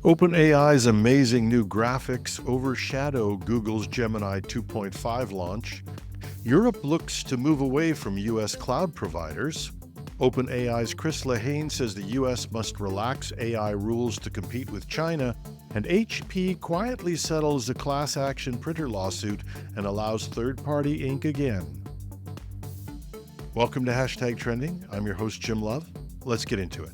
OpenAI's amazing new graphics overshadow Google's Gemini 2.5 launch. Europe looks to move away from U.S. cloud providers. OpenAI's Lehane says the U.S. must relax AI rules to compete with China. And HP quietly settles a class action printer lawsuit and allows third-party ink again. Welcome to Hashtag Trending. I'm your host, Jim Love. Let's get into it.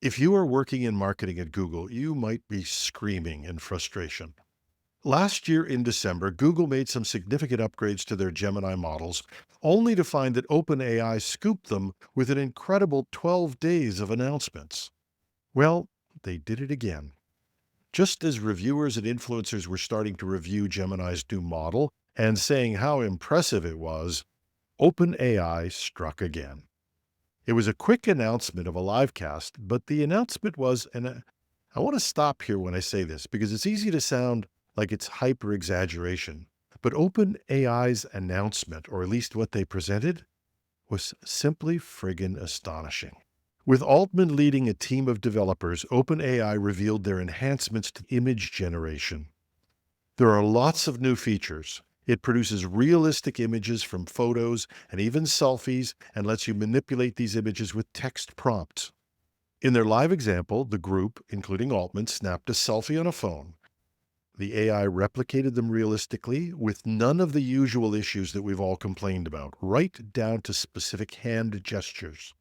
If you are working in marketing at Google, you might be screaming in frustration. Last year in December, Google made some significant upgrades to their Gemini models, only to find that OpenAI scooped them with an incredible 12 days of announcements. Well, they did it again. Just as reviewers and influencers were starting to review Gemini's new model and saying how impressive it was, OpenAI struck again. It was a quick announcement of a live cast, but the announcement was, and I want to stop here when I say this because it's easy to sound like it's hyper-exaggeration, but OpenAI's announcement, or at least what they presented, was simply friggin' astonishing. With Altman leading a team of developers, OpenAI revealed their enhancements to image generation. There are lots of new features. It produces realistic images from photos and even selfies and lets you manipulate these images with text prompts. In their live example, the group, including Altman, snapped a selfie on a phone. The AI replicated them realistically with none of the usual issues that we've all complained about, right down to specific hand gestures.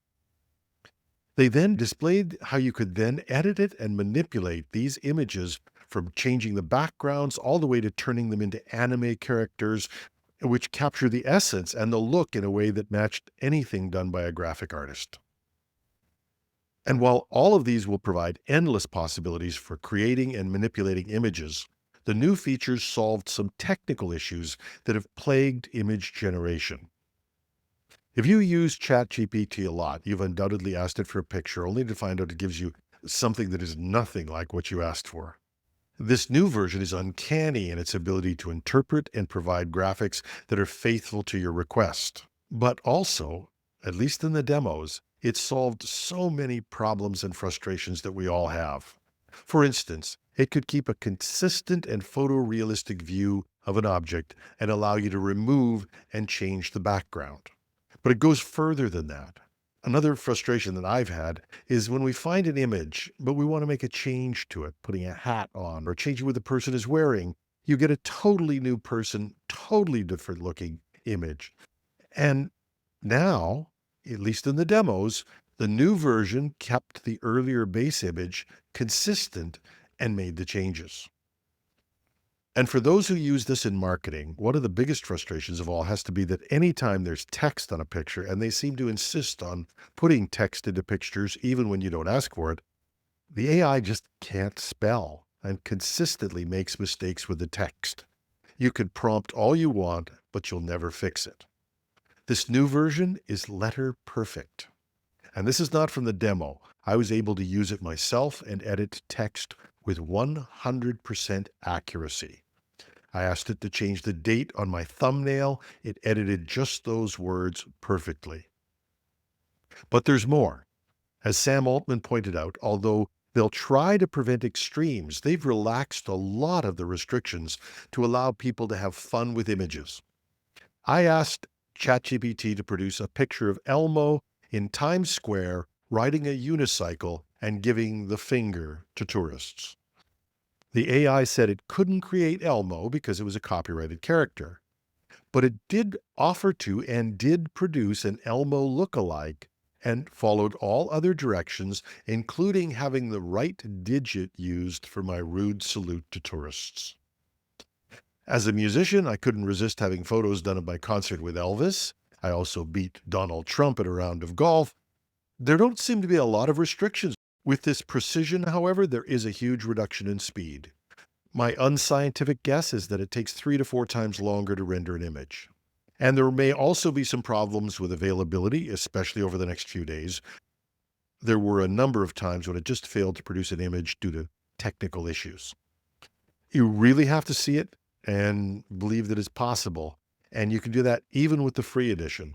They then displayed how you could then edit it and manipulate these images from changing the backgrounds all the way to turning them into anime characters, which capture the essence and the look in a way that matched anything done by a graphic artist. And while all of these will provide endless possibilities for creating and manipulating images, the new features solved some technical issues that have plagued image generation. If you use ChatGPT a lot, you've undoubtedly asked it for a picture only to find out it gives you something that is nothing like what you asked for. This new version is uncanny in its ability to interpret and provide graphics that are faithful to your request. But also, at least in the demos, it solved so many problems and frustrations that we all have. For instance, it could keep a consistent and photorealistic view of an object and allow you to remove and change the background. But it goes further than that. Another frustration that I've had is when we find an image, but we want to make a change to it, putting a hat on or changing what the person is wearing, you get a totally new person, totally different looking image. And now, at least in the demos, the new version kept the earlier base image consistent and made the changes. And for those who use this in marketing, one of the biggest frustrations of all has to be that anytime there's text on a picture, and they seem to insist on putting text into pictures even when you don't ask for it, the AI just can't spell and consistently makes mistakes with the text. You could prompt all you want, but you'll never fix it. This new version is letter perfect. And this is not from the demo. I was able to use it myself and edit text with 100% accuracy. I asked it to change the date on my thumbnail. It edited just those words perfectly. But there's more. As Sam Altman pointed out, although they'll try to prevent extremes, they've relaxed a lot of the restrictions to allow people to have fun with images. I asked ChatGPT to produce a picture of Elmo in Times Square riding a unicycle and giving the finger to tourists. The AI said it couldn't create Elmo because it was a copyrighted character, but it did offer to and did produce an Elmo look-alike and followed all other directions, including having the right digit used for my rude salute to tourists. As a musician, I couldn't resist having photos done of my concert with Elvis. I also beat Donald Trump at a round of golf. There don't seem to be a lot of restrictions. With this precision, however, there is a huge reduction in speed. My unscientific guess is that it takes 3 to 4 times longer to render an image. And there may also be some problems with availability, especially over the next few days. There were a number of times when it just failed to produce an image due to technical issues. You really have to see it and believe that it's possible. And you can do that even with the free edition.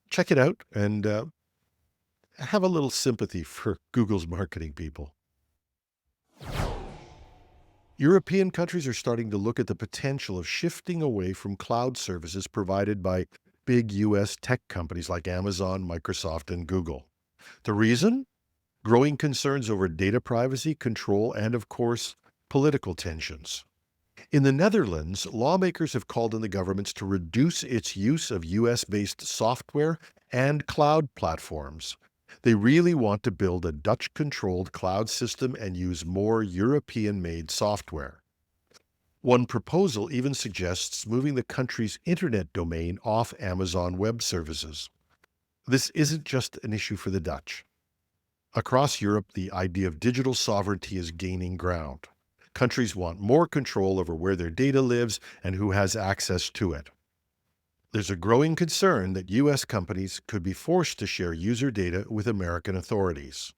Check it out and have a little sympathy for Google's marketing people. European countries are starting to look at the potential of shifting away from cloud services provided by big U.S. tech companies like Amazon, Microsoft, and Google. The reason? Growing concerns over data privacy, control, and, of course, political tensions. In the Netherlands, lawmakers have called on the governments to reduce its use of US-based software and cloud platforms. They really want to build a Dutch-controlled cloud system and use more European-made software. One proposal even suggests moving the country's internet domain off Amazon Web Services. This isn't just an issue for the Dutch. Across Europe, the idea of digital sovereignty is gaining ground. Countries want more control over where their data lives and who has access to it. There's a growing concern that U.S. companies could be forced to share user data with American authorities.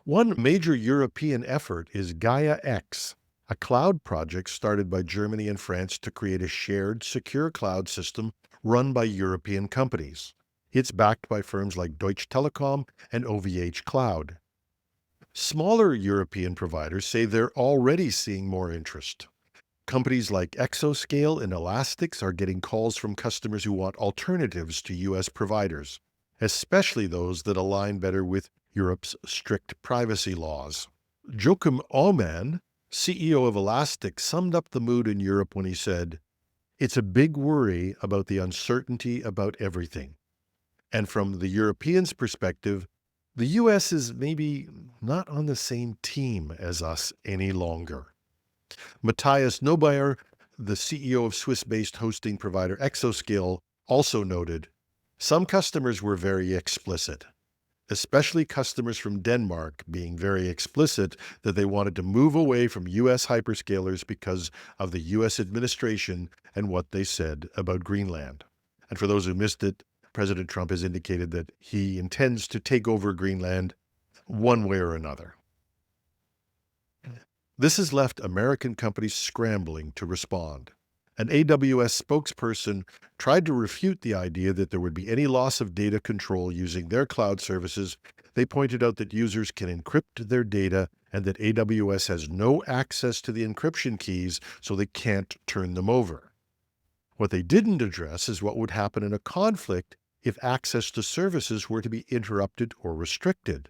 One major European effort is Gaia X, a cloud project started by Germany and France to create a shared, secure cloud system run by European companies. It's backed by firms like Deutsche Telekom and OVH Cloud. Smaller European providers say they're already seeing more interest. Companies like Exoscale and Elastics are getting calls from customers who want alternatives to U.S. providers, especially those that align better with Europe's strict privacy laws. Joachim Aumann, CEO of Elastic, summed up the mood in Europe when he said, "It's a big worry about the uncertainty about everything." And from the Europeans' perspective, the U.S. is maybe not on the same team as us any longer. Matthias Neubayer, the CEO of Swiss-based hosting provider Exoscale, also noted, "Some customers were very explicit, especially customers from Denmark being very explicit that they wanted to move away from U.S. hyperscalers because of the U.S. administration and what they said about Greenland." And for those who missed it, President Trump has indicated that he intends to take over Greenland one way or another. This has left American companies scrambling to respond. An AWS spokesperson tried to refute the idea that there would be any loss of data control using their cloud services. They pointed out that users can encrypt their data and that AWS has no access to the encryption keys, so they can't turn them over. What they didn't address is what would happen in a conflict if access to services were to be interrupted or restricted.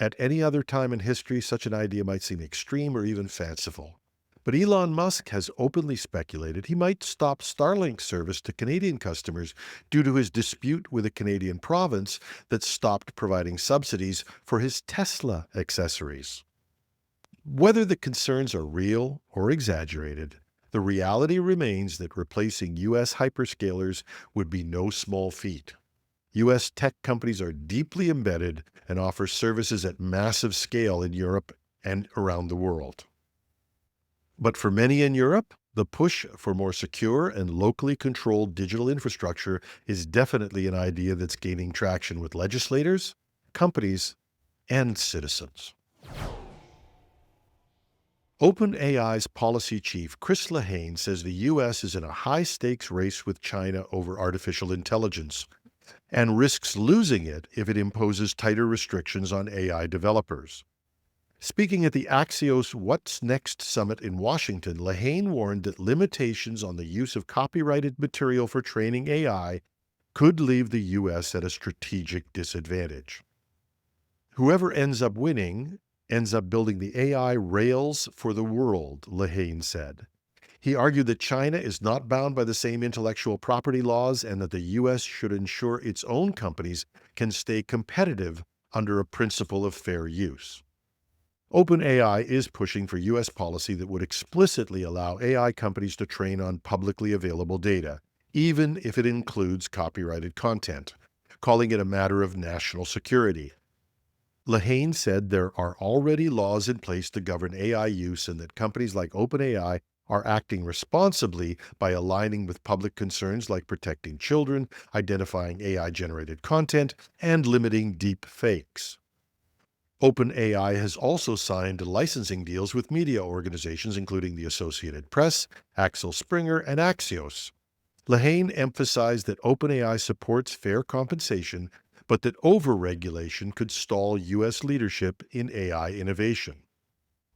At any other time in history, such an idea might seem extreme or even fanciful. But Elon Musk has openly speculated he might stop Starlink's service to Canadian customers due to his dispute with a Canadian province that stopped providing subsidies for his Tesla accessories. Whether the concerns are real or exaggerated, the reality remains that replacing U.S. hyperscalers would be no small feat. U.S. tech companies are deeply embedded and offer services at massive scale in Europe and around the world. But for many in Europe, the push for more secure and locally controlled digital infrastructure is definitely an idea that's gaining traction with legislators, companies, and citizens. OpenAI's policy chief, Chris Lehane, says the U.S. is in a high-stakes race with China over artificial intelligence and risks losing it if it imposes tighter restrictions on AI developers. Speaking at the Axios What's Next Summit in Washington, Lehane warned that limitations on the use of copyrighted material for training AI could leave the U.S. at a strategic disadvantage. Whoever ends up winning ends up building the AI rails for the world, Lehane said. He argued that China is not bound by the same intellectual property laws and that the U.S. should ensure its own companies can stay competitive under a principle of fair use. OpenAI is pushing for U.S. policy that would explicitly allow AI companies to train on publicly available data, even if it includes copyrighted content, calling it a matter of national security. Lehane said there are already laws in place to govern AI use and that companies like OpenAI are acting responsibly by aligning with public concerns like protecting children, identifying AI-generated content, and limiting deep fakes. OpenAI has also signed licensing deals with media organizations including the Associated Press, Axel Springer, and Axios. Lehane emphasized that OpenAI supports fair compensation, but that overregulation could stall U.S. leadership in AI innovation.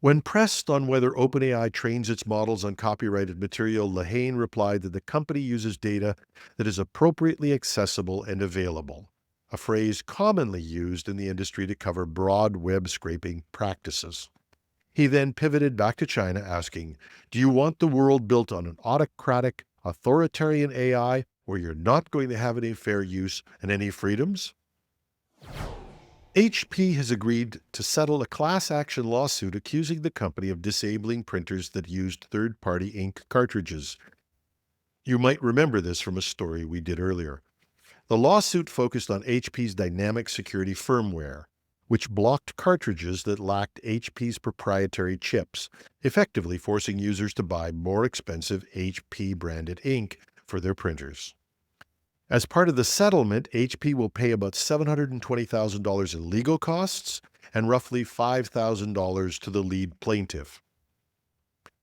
When pressed on whether OpenAI trains its models on copyrighted material, Lehane replied that the company uses data that is appropriately accessible and available, a phrase commonly used in the industry to cover broad web scraping practices. He then pivoted back to China, asking, "Do you want the world built on an autocratic, authoritarian AI where you're not going to have any fair use and any freedoms?" HP has agreed to settle a class action lawsuit accusing the company of disabling printers that used third-party ink cartridges. You might remember this from a story we did earlier. The lawsuit focused on HP's dynamic security firmware, which blocked cartridges that lacked HP's proprietary chips, effectively forcing users to buy more expensive HP-branded ink for their printers. As part of the settlement, HP will pay about $720,000 in legal costs and roughly $5,000 to the lead plaintiff.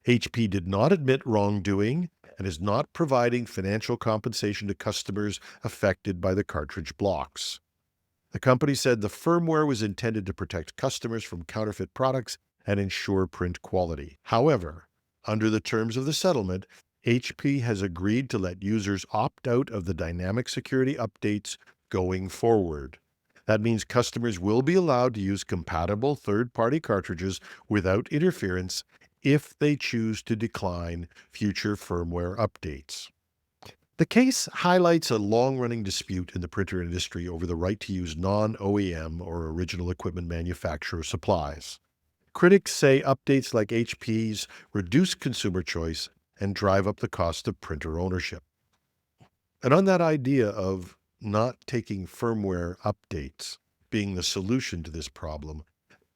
HP did not admit wrongdoing and is not providing financial compensation to customers affected by the cartridge blocks. The company said the firmware was intended to protect customers from counterfeit products and ensure print quality. However, under the terms of the settlement, HP has agreed to let users opt out of the dynamic security updates going forward. That means customers will be allowed to use compatible third-party cartridges without interference if they choose to decline future firmware updates. The case highlights a long-running dispute in the printer industry over the right to use non-OEM or original equipment manufacturer supplies. Critics say updates like HP's reduce consumer choice and drive up the cost of printer ownership. And on that idea of not taking firmware updates being the solution to this problem,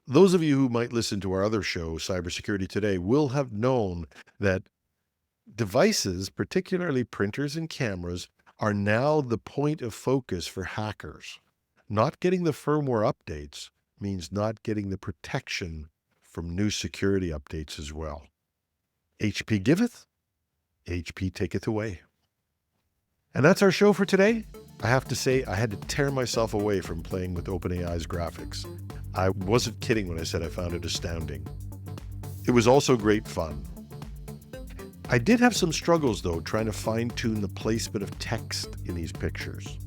those of you who might listen to our other show, Cybersecurity Today, will have known that devices, particularly printers and cameras, are now the point of focus for hackers. Not getting the firmware updates means not getting the protection from new security updates as well. HP giveth, HP taketh away. And that's our show for today. I have to say, I had to tear myself away from playing with OpenAI's graphics. I wasn't kidding when I said I found it astounding. It was also great fun. I did have some struggles, though, trying to fine-tune the placement of text in these pictures.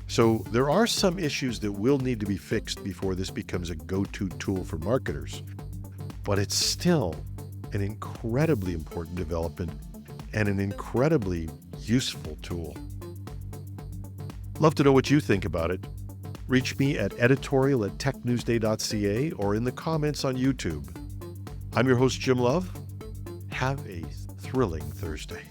So there are some issues that will need to be fixed before this becomes a go-to tool for marketers. But it's still an incredibly important development and an incredibly useful tool. Love to know what you think about it. Reach me at editorial@technewsday.ca or in the comments on YouTube. I'm your host, Jim Love. Have a thrilling Thursday.